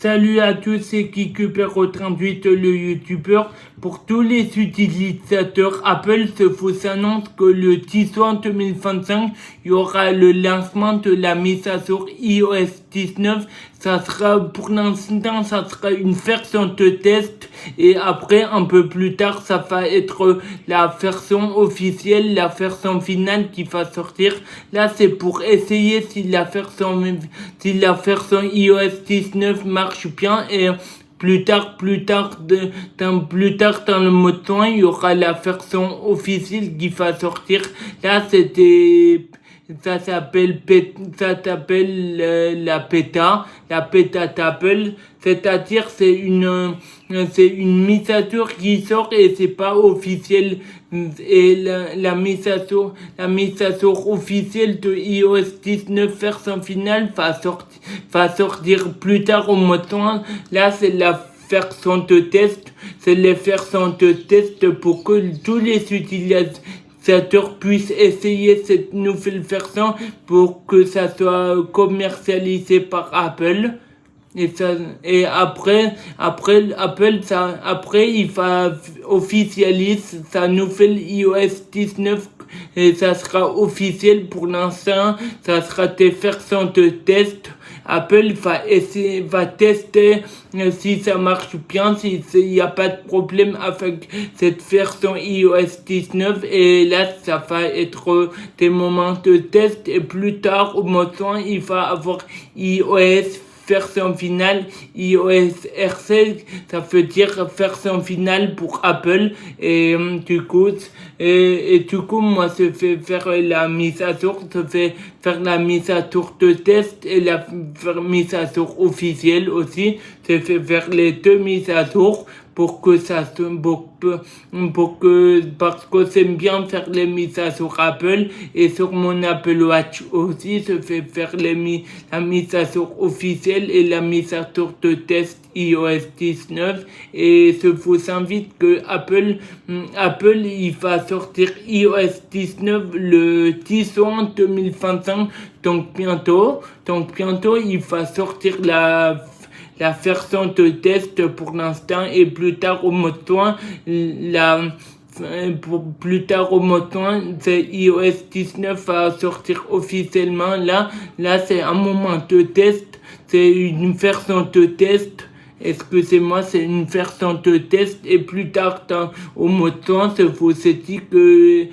Salut à tous, c'est KikuPero38, le youtubeur. Pour tous les utilisateurs Apple, ce faux annonce que le 10 juin 2025, il y aura le lancement de la mise à jour iOS 19. Ça sera, pour l'instant, ça sera une version de test. Et après, un peu plus tard, ça va être la version officielle, la version finale qui va sortir. Là, c'est pour essayer si la version iOS 19 marche bien et plus tard dans le mois de juin, il y aura la version officielle qui va sortir. Là, ça s'appelle la bêta d'Apple, c'est-à-dire c'est une mise à jour qui sort et c'est pas officiel. Et la mise à jour officielle de iOS 19 version finale va sortir plus tard au mois de juin. Là, c'est la version de test, c'est les versions de test pour que tous les utilisateurs puissent essayer cette nouvelle version pour que ça soit commercialisé par Apple. Et après, il va officialiser sa nouvelle iOS 19 et ça sera officiel. Pour l'instant, ça sera des versions de test. Apple va tester si ça marche bien, s'il n'y a pas de problème avec cette version iOS 19. Et là, ça va être des moments de test. Et plus tard, au mois de juin, il va avoir iOS version finale, iOS R16, ça veut dire version finale pour Apple. Et du coup, moi, je vais faire la mise à jour, je vais faire la mise à jour de test et la mise à jour officielle aussi. Je vais faire les deux mises à jour parce que j'aime bien faire les mises à jour Apple, et sur mon Apple Watch aussi, je vais faire la mise à jour officielle et la mise à jour de test iOS 19. Et je vous invite que Apple, il va sortir iOS 19 le 10 juin 2025, donc bientôt, il va sortir la version de test pour l'instant, et plus tard au mois de juin, c'est iOS 19 va sortir officiellement. Là, c'est un moment de test, c'est une version de test. Excusez-moi, c'est une version de test, et plus tard au mois de juin, je vous ai dit que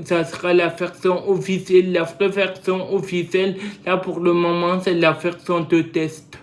ça sera la version officielle, la vraie version officielle. Là, pour le moment, c'est la version de test.